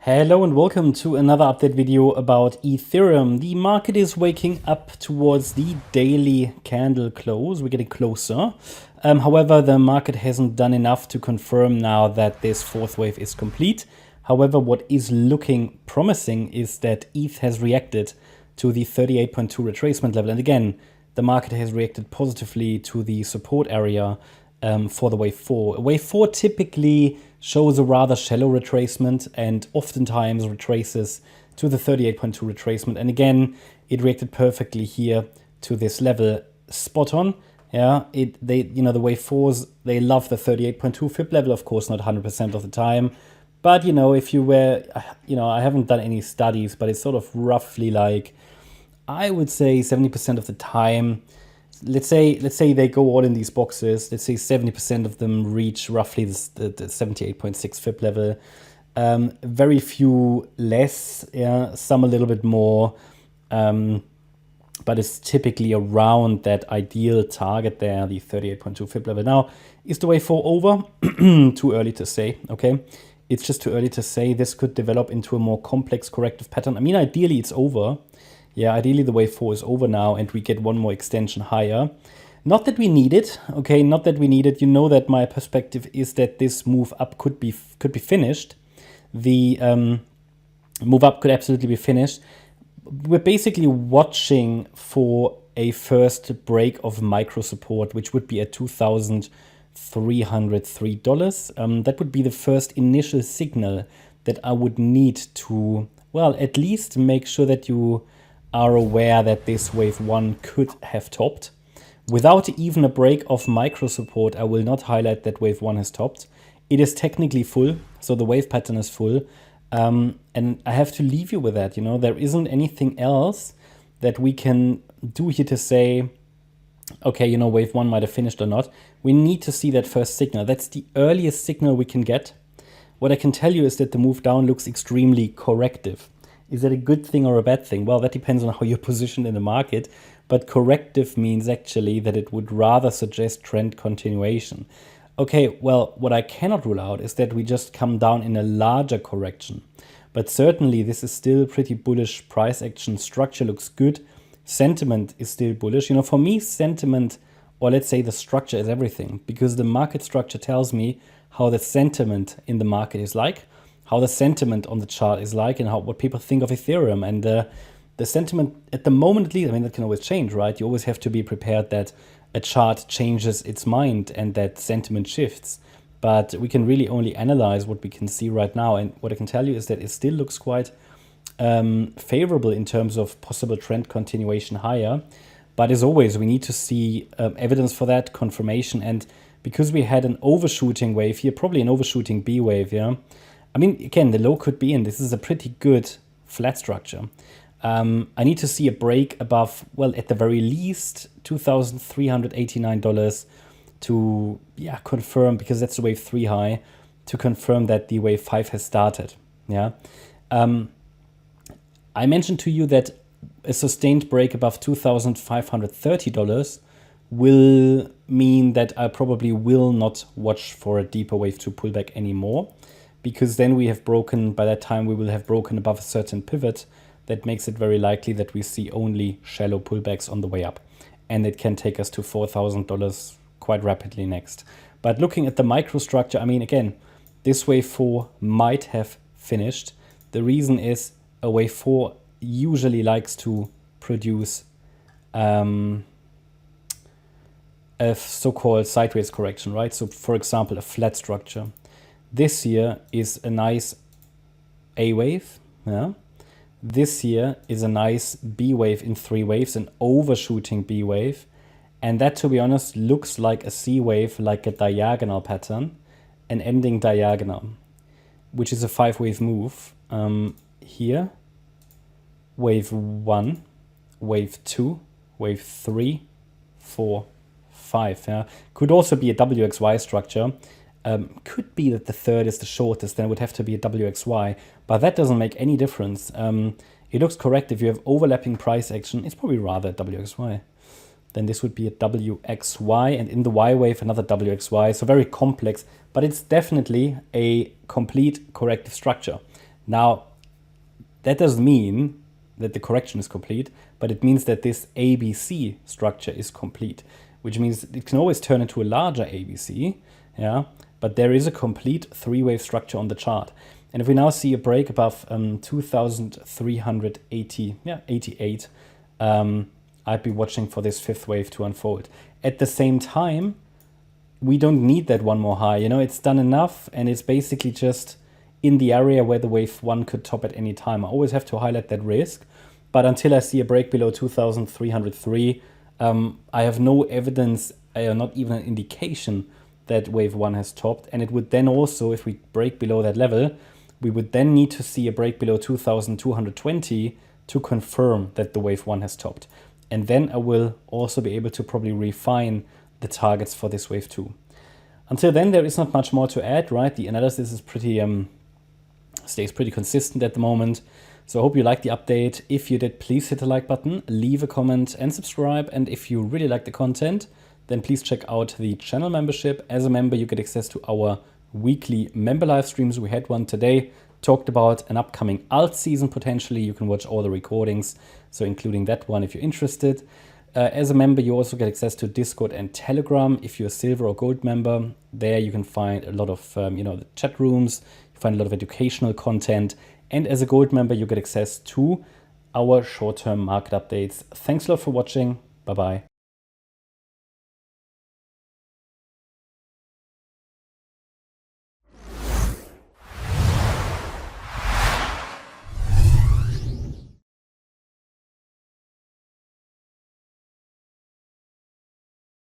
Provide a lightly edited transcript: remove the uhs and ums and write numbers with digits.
Hello and welcome to another update video about Ethereum. The market is waking up towards the daily candle close. We're getting closer. However, the market hasn't done enough to confirm now that this fourth wave is complete. However, what is looking promising is that ETH has reacted to the 38.2 retracement level. And again, the market has reacted positively to the support area for the wave 4. Wave 4 typically shows a rather shallow retracement and oftentimes retraces to the 38.2 retracement. And again, it reacted perfectly here to this level, spot on. Yeah, the wave 4s, they love the 38.2 fib level, of course, not 100% of the time. But, if you were, I haven't done any studies, but it's sort of roughly like, I would say 70% of the time. Let's say they go all in these boxes. Let's say 70% of them reach roughly the 78.6 fib level. Very few less, yeah, some a little bit more, but it's typically around that ideal target there, the 38.2 fib level. Now, is the wave 4 over? Too early to say, okay? It's just too early to say. This could develop into a more complex corrective pattern. I mean, ideally it's over. Yeah, ideally the wave 4 is over now and we get one more extension higher. Not that we need it, okay? Not that we need it. You know that my perspective is that this move up could be finished. The move up could absolutely be finished. We're basically watching for a first break of micro support, which would be at $2,303. That would be the first initial signal that I would need to, well, at least make sure that you are aware that this wave 1 could have topped. Without even a break of micro support, I will not highlight that wave 1 has topped. It is technically full, so the wave pattern is full. And I have to leave you with that. There isn't anything else that we can do here to say, okay, wave 1 might have finished or not. We need to see that first signal. That's the earliest signal we can get. What I can tell you is that the move down looks extremely corrective. Is that a good thing or a bad thing? Well, that depends on how you're positioned in the market. But corrective means actually that it would rather suggest trend continuation. Okay, well, what I cannot rule out is that we just come down in a larger correction. But certainly this is still pretty bullish price action. Structure looks good. Sentiment is still bullish. For me, sentiment, or let's say the structure, is everything. Because the market structure tells me how the sentiment in the market is like, how the sentiment on the chart is like, and what people think of Ethereum. And the sentiment at the moment, at least, I mean, that can always change, right? You always have to be prepared that a chart changes its mind and that sentiment shifts. But we can really only analyze what we can see right now. And what I can tell you is that it still looks quite favorable in terms of possible trend continuation higher. But as always, we need to see evidence for that, confirmation. And because we had an overshooting wave here, probably an overshooting B wave, yeah. I mean, again, the low could be in. This is a pretty good flat structure. I need to see a break above, well, at the very least, $2,389 to, yeah, confirm, because that's the wave 3 high, to confirm that the wave 5 has started. Yeah. I mentioned to you that a sustained break above $2,530 will mean that I probably will not watch for a deeper wave 2 pullback anymore. Because then we have broken, by that time we will have broken above a certain pivot that makes it very likely that we see only shallow pullbacks on the way up. And it can take us to $4,000 quite rapidly next. But looking at the microstructure, I mean, again, this wave 4 might have finished. The reason is a wave 4 usually likes to produce a so-called sideways correction, right? So for example, a flat structure. This here is a nice A wave. Yeah. This here is a nice B wave in 3 waves, an overshooting B wave. And that, to be honest, looks like a C wave, like a diagonal pattern, an ending diagonal, which is a 5-wave move. Here, wave 1, wave 2, wave 3, 4, 5. Yeah. Could also be a WXY structure. Could be that the third is the shortest, then it would have to be a WXY, but that doesn't make any difference. It looks correct if you have overlapping price action. It's probably rather a WXY. Then this would be a WXY, and in the Y wave, another WXY. So very complex, but it's definitely a complete corrective structure. Now, that doesn't mean that the correction is complete, but it means that this ABC structure is complete, which means it can always turn into a larger ABC, yeah, but there is a complete three-wave structure on the chart. And if we now see a break above 2,388, I'd be watching for this fifth wave to unfold. At the same time, we don't need that one more high. It's done enough, and it's basically just in the area where the wave one could top at any time. I always have to highlight that risk. But until I see a break below 2,303, I have no evidence, not even an indication that wave one has topped. And it would then also, if we break below that level, we would then need to see a break below 2,220 to confirm that the wave one has topped. And then I will also be able to probably refine the targets for this wave two. Until then, there is not much more to add, right? The analysis is stays pretty consistent at the moment. So I hope you liked the update. If you did, please hit the like button, leave a comment and subscribe. And if you really like the content, then please check out the channel membership. As a member, you get access to our weekly member live streams. We had one today, talked about an upcoming alt season potentially. You can watch all the recordings, so including that one if you're interested. As a member, you also get access to Discord and Telegram. If you're a silver or gold member, there you can find a lot of the chat rooms. You find a lot of educational content. And as a gold member, you get access to our short-term market updates. Thanks a lot for watching. Bye-bye.